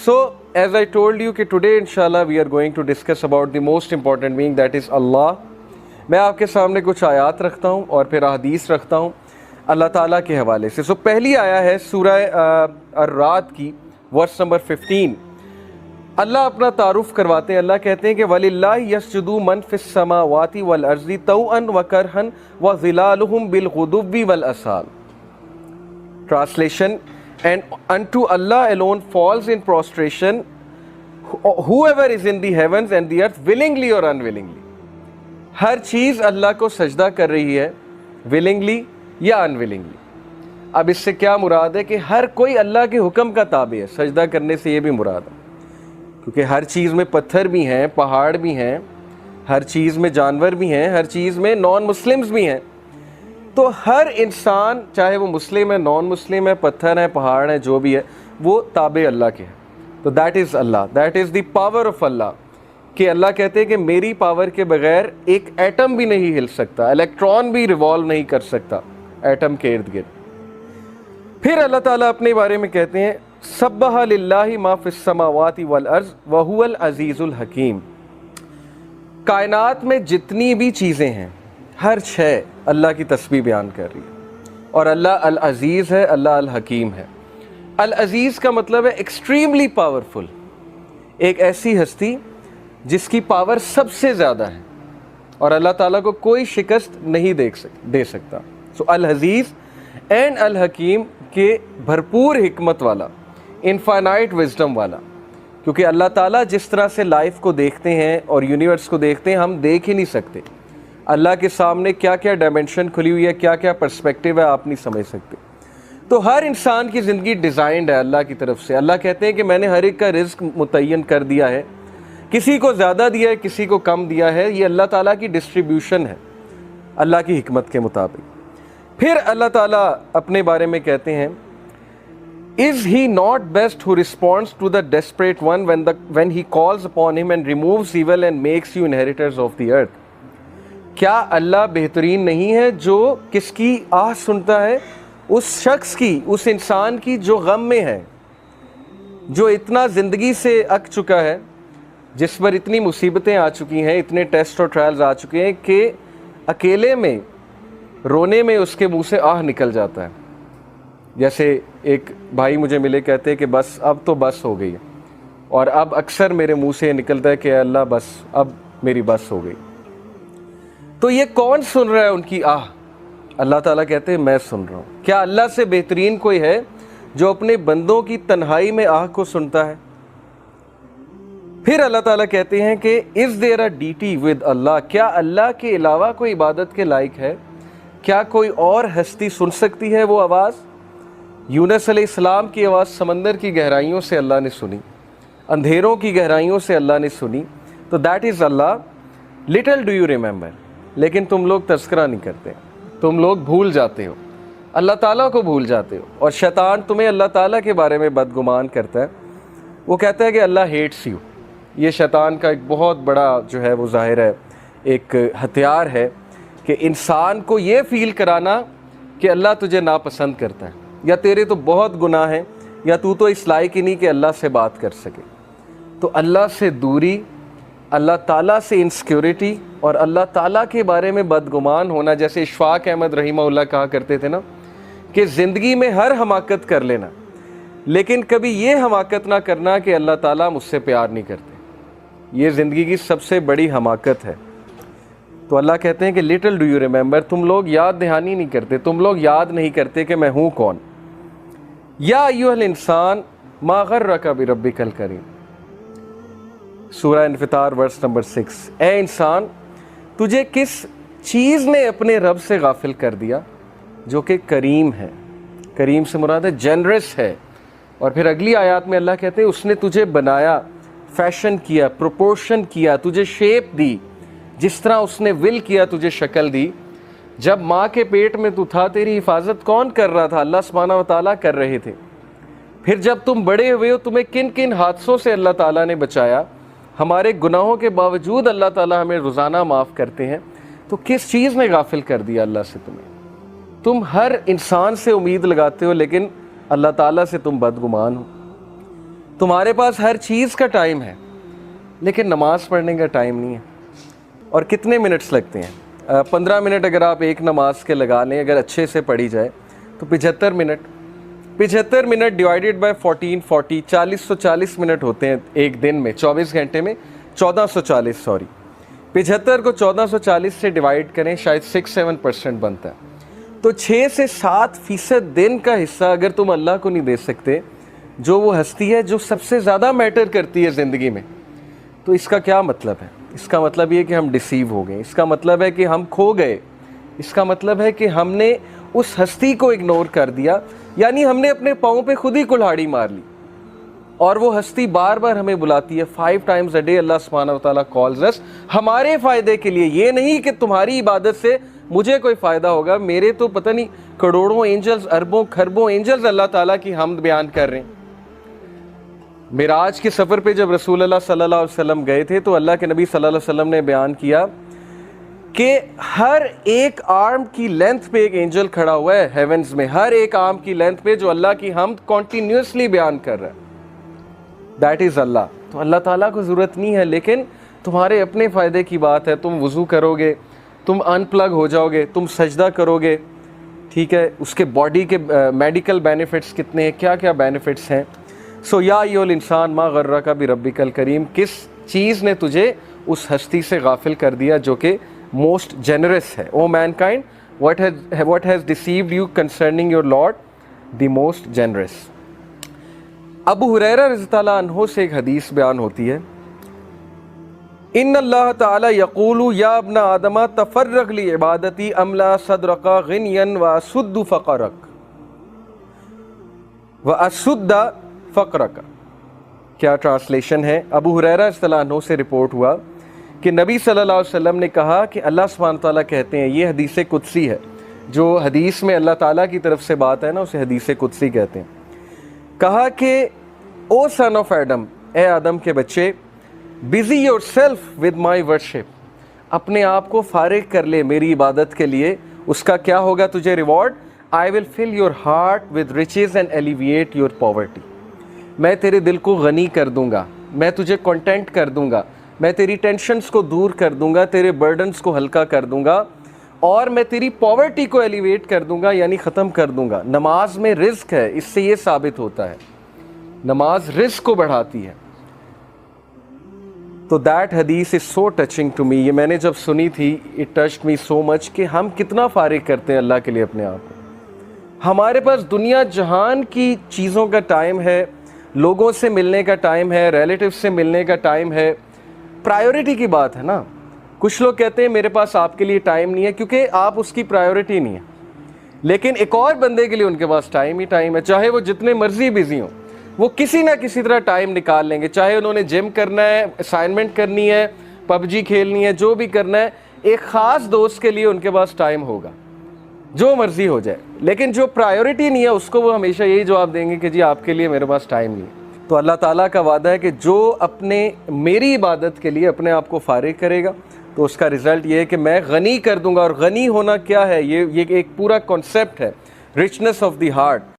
So, as I told you کہ today inshallah we are going to discuss about the most important being, that is Allah. میں آپ کے سامنے کچھ آیات رکھتا ہوں اور پھر احادیث رکھتا ہوں اللہ تعالیٰ کے حوالے سے. پہلی آیا ہے سورہ الرعد کی ورس نمبر 15. اللہ اپنا تعارف کرواتے ہیں. اللہ کہتے ہیں کہ وَلِلَّهِ يَسْجُدُ مَنْ فِي السَّمَاوَاتِ وَالْأَرْضِ طَوْعًا وَكَرْهًا وَظِلَالُهُمْ بِالْغُدُوِّ وَالْآصَالِ. Translation: and unto Allah alone falls in prostration whoever is in the heavens and the earth, willingly or unwillingly. ہر چیز اللہ کو سجدہ کر رہی ہے, willingly یا unwillingly. اب اس سے کیا مراد ہے کہ ہر کوئی اللہ کے حکم کا تابع ہے. سجدہ کرنے سے یہ بھی مراد ہے کیونکہ ہر چیز میں پتھر بھی ہیں, پہاڑ بھی ہیں, ہر چیز میں جانور بھی ہیں, ہر چیز میں نان مسلمز بھی ہیں. تو ہر انسان چاہے وہ مسلم ہے, نان مسلم ہے, پتھر ہے, پہاڑ ہے, جو بھی ہے, وہ تابع اللہ کے ہیں. تو دیٹ از اللہ, that is the power of اللہ. کہ اللہ کہتے ہیں کہ میری پاور کے بغیر ایک ایٹم بھی نہیں ہل سکتا, الیکٹران بھی ریوالو نہیں کر سکتا ایٹم کے ارد گرد. پھر اللہ تعالیٰ اپنے بارے میں کہتے ہیں سبح للہ ما فی السماوات والارض وہو العزیز الحکیم. کائنات میں جتنی بھی چیزیں ہیں, ہر شے اللہ کی تسبیح بیان کر رہی ہے, اور اللہ العزیز ہے, اللہ الحکیم ہے. العزیز کا مطلب ہے ایکسٹریملی پاورفل, ایک ایسی ہستی جس کی پاور سب سے زیادہ ہے اور اللہ تعالیٰ کو کوئی شکست نہیں دے سکتا. سو العزیز اینڈ الحکیم کے بھرپور حکمت والا, انفائنائٹ وزڈم والا. کیونکہ اللہ تعالیٰ جس طرح سے لائف کو دیکھتے ہیں اور یونیورس کو دیکھتے ہیں, ہم دیکھ ہی نہیں سکتے. اللہ کے سامنے کیا کیا ڈائمنشن کھلی ہوئی ہے, کیا کیا پرسپیکٹیو ہے, آپ نہیں سمجھ سکتے. تو ہر انسان کی زندگی ڈیزائنڈ ہے اللہ کی طرف سے. اللہ کہتے ہیں کہ میں نے ہر ایک کا رزق متعین کر دیا ہے, کسی کو زیادہ دیا ہے, کسی کو کم دیا ہے. یہ اللہ تعالیٰ کی ڈسٹریبیوشن ہے اللہ کی حکمت کے مطابق. پھر اللہ تعالیٰ اپنے بارے میں کہتے ہیں Is he not best who responds to the desperate one when he calls upon him and removes evil and makes you inheritors of the earth. کیا اللہ بہترین نہیں ہے جو کس کی آہ سنتا ہے, اس شخص کی, اس انسان کی جو غم میں ہے, جو اتنا زندگی سے اک چکا ہے, جس پر اتنی مصیبتیں آ چکی ہیں, اتنے ٹیسٹ اور ٹرائلز آ چکے ہیں کہ اکیلے میں رونے میں اس کے منہ سے آہ نکل جاتا ہے. جیسے ایک بھائی مجھے ملے, کہتے ہیں کہ بس اب تو بس ہو گئی ہے, اور اب اکثر میرے منہ سے نکلتا ہے کہ اے اللہ بس اب میری بس ہو گئی. تو یہ کون سن رہا ہے ان کی آہ؟ اللہ تعالیٰ کہتے ہیں میں سن رہا ہوں. کیا اللہ سے بہترین کوئی ہے جو اپنے بندوں کی تنہائی میں آہ کو سنتا ہے؟ پھر اللہ تعالیٰ کہتے ہیں کہ is there a deity with Allah. کیا اللہ کے علاوہ کوئی عبادت کے لائق ہے؟ کیا کوئی اور ہستی سن سکتی ہے وہ آواز؟ یونس علیہ السلام کی آواز سمندر کی گہرائیوں سے اللہ نے سنی, اندھیروں کی گہرائیوں سے اللہ نے سنی. تو that is Allah. Little do you remember. لیکن تم لوگ تذکرہ نہیں کرتے, تم لوگ بھول جاتے ہو, اللہ تعالیٰ کو بھول جاتے ہو. اور شیطان تمہیں اللہ تعالیٰ کے بارے میں بدگمان کرتا ہے. وہ کہتا ہے کہ اللہ ہیٹس یو. یہ شیطان کا ایک بہت بڑا جو ہے وہ ظاہر ہے ایک ہتھیار ہے کہ انسان کو یہ فیل کرانا کہ اللہ تجھے ناپسند کرتا ہے, یا تیرے تو بہت گناہ ہیں, یا تو اس لائق ہی نہیں کہ اللہ سے بات کر سکے. تو اللہ سے دوری, اللہ تعالیٰ سے انسیکیورٹی اور اللہ تعالیٰ کے بارے میں بدگمان ہونا, جیسے اشفاق احمد رحمہ اللہ کہا کرتے تھے نا کہ زندگی میں ہر حماقت کر لینا, لیکن کبھی یہ حماقت نہ کرنا کہ اللہ تعالیٰ مجھ سے پیار نہیں کرتے. یہ زندگی کی سب سے بڑی حماقت ہے. تو اللہ کہتے ہیں کہ لٹل ڈو یو ریممبر. تم لوگ یاد دہانی نہیں کرتے, تم لوگ یاد نہیں کرتے کہ میں ہوں کون. یا ایھا الانسان ما غرک بربک الکریم. سورہ انفطار ورس نمبر 6. اے انسان تجھے کس چیز نے اپنے رب سے غافل کر دیا جو کہ کریم ہے. کریم سے مراد ہے جنرس ہے. اور پھر اگلی آیات میں اللہ کہتے ہیں اس نے تجھے بنایا, فیشن کیا, پروپورشن کیا, تجھے شیپ دی, جس طرح اس نے ول کیا تجھے شکل دی. جب ماں کے پیٹ میں تو تھا تیری حفاظت کون کر رہا تھا؟ اللہ سبحانہ و تعالیٰ کر رہے تھے. پھر جب تم بڑے ہوئے ہو تمہیں کن کن حادثوں سے اللہ تعالیٰ نے بچایا. ہمارے گناہوں کے باوجود اللہ تعالیٰ ہمیں روزانہ معاف کرتے ہیں. تو کس چیز نے غافل کر دیا اللہ سے تمہیں؟ تم ہر انسان سے امید لگاتے ہو لیکن اللہ تعالیٰ سے تم بدگمان ہو. تمہارے پاس ہر چیز کا ٹائم ہے لیکن نماز پڑھنے کا ٹائم نہیں ہے. اور کتنے منٹس لگتے ہیں؟ 15 منٹ اگر آپ ایک نماز کے لگا لیں, اگر اچھے سے پڑھی جائے تو 75 منٹ ڈیوائیڈیڈ بائی 1440 440 منٹ ہوتے ہیں ایک دن میں. 24 گھنٹے میں 1440 75 کو 1440 سے ڈیوائیڈ کریں, شاید 6-7% بنتا ہے. تو 6 سے 7% دن کا حصہ اگر تم اللہ کو نہیں دے سکتے, جو وہ ہستی ہے جو سب سے زیادہ میٹر کرتی ہے زندگی میں, تو اس کا کیا مطلب ہے؟ اس کا مطلب یہ کہ ہم ڈیسیو ہو گئے, اس کا مطلب ہے کہ ہم کھو گئے, اس کا مطلب ہے کہ ہم نے اس ہستی کو اگنور کر دیا, یعنی ہم نے اپنے پاؤں پہ خود ہی کلہاڑی مار لی. اور وہ ہستی بار بار ہمیں بلاتی ہے 5 times a day. اللہ سبحانہ و تعالیٰ calls us ہمارے فائدے کے لیے. یہ نہیں کہ تمہاری عبادت سے مجھے کوئی فائدہ ہوگا, میرے تو پتہ نہیں کروڑوں اینجلز, اربوں کھربوں اینجلز اللہ تعالیٰ کی حمد بیان کر رہے ہیں. معراج کے سفر پہ جب رسول اللہ صلی اللہ علیہ وسلم گئے تھے تو اللہ کے نبی صلی اللہ علیہ وسلم نے بیان کیا کہ ہر ایک آرم کی لینتھ پہ ایک اینجل کھڑا ہوا ہے ہیونز میں, ہر ایک آرم کی لینتھ پہ, جو اللہ کی حمد کنٹینیوسلی بیان کر رہا ہے. دیٹ از اللہ. تو اللہ تعالیٰ کو ضرورت نہیں ہے, لیکن تمہارے اپنے فائدے کی بات ہے. تم وضو کرو گے, تم ان پلگ ہو جاؤ گے, تم سجدہ کرو گے, ٹھیک ہے, اس کے باڈی کے میڈیکل بینیفٹس کتنے ہیں, کیا کیا بینیفٹس ہیں. سو یا ایھا الانسان ما غرک بربک الکریم, کس چیز نے تجھے اس ہستی سے غافل کر دیا جو کہ موسٹ جنرس ہے. او main kind, what has deceived you concerning your Lord, the most generous. ابو ہریرہ رضی اللہ عنہ سے ایک حدیث بیان ہوتی ہے, ان اللہ تعالی یقول یا ابن آدم تفرغ لعبادتی املا صدرک غنیا واسد فقرک واسد فقرک. کیا ٹرانسلیشن ہے؟ ابو ہریرہ رضی اللہ عنہ سے رپورٹ ہوا کہ نبی صلی اللہ علیہ وسلم نے کہا کہ اللہ سبحانہ تعالیٰ کہتے ہیں, یہ حدیث قدسی ہے, جو حدیث میں اللہ تعالیٰ کی طرف سے بات ہے نا اسے حدیث قدسی کہتے ہیں. کہا کہ او سن آف ایڈم, اے آدم کے بچے, busy your self with my worship, اپنے آپ کو فارغ کر لے میری عبادت کے لیے. اس کا کیا ہوگا تجھے reward? I will fill your heart with riches and elevate your poverty. میں تیرے دل کو غنی کر دوں گا, میں تجھے کنٹینٹ کر دوں گا, میں تیری ٹینشنز کو دور کر دوں گا, تیرے برڈنز کو ہلکا کر دوں گا, اور میں تیری پاورٹی کو ایلیویٹ کر دوں گا, یعنی ختم کر دوں گا. نماز میں رزق ہے, اس سے یہ ثابت ہوتا ہے نماز رزق کو بڑھاتی ہے. تو دیٹ حدیث از سو ٹچنگ ٹو می. یہ میں نے جب سنی تھی, اٹ ٹچڈ می سو مچ کہ ہم کتنا فارغ کرتے ہیں اللہ کے لیے اپنے آپ کو. ہمارے پاس دنیا جہان کی چیزوں کا ٹائم ہے, لوگوں سے ملنے کا ٹائم ہے, ریلیٹیو سے ملنے کا ٹائم ہے. پرائیورٹی کی بات ہے نا. کچھ لوگ کہتے ہیں میرے پاس آپ کے لیے ٹائم نہیں ہے کیونکہ آپ اس کی پرائیورٹی نہیں ہے, لیکن ایک اور بندے کے لیے ان کے پاس ٹائم ہی ٹائم ہے. چاہے وہ جتنے مرضی بزی ہوں, وہ کسی نہ کسی طرح ٹائم نکال لیں گے. چاہے انہوں نے جم کرنا ہے, اسائنمنٹ کرنی ہے, PUBG کھیلنی ہے, جو بھی کرنا ہے, ایک خاص دوست کے لیے ان کے پاس ٹائم ہوگا, جو مرضی ہو جائے. لیکن جو پرائیورٹی نہیں ہے اس کو وہ ہمیشہ یہی جواب دیں گے کہ جی آپ کے لیے میرے پاس ٹائم نہیں ہے. تو اللہ تعالیٰ کا وعدہ ہے کہ جو اپنے میری عبادت کے لیے اپنے آپ کو فارغ کرے گا تو اس کا رزلٹ یہ ہے کہ میں غنی کر دوں گا. اور غنی ہونا کیا ہے؟ یہ ایک پورا کانسیپٹ ہے, richness of the heart.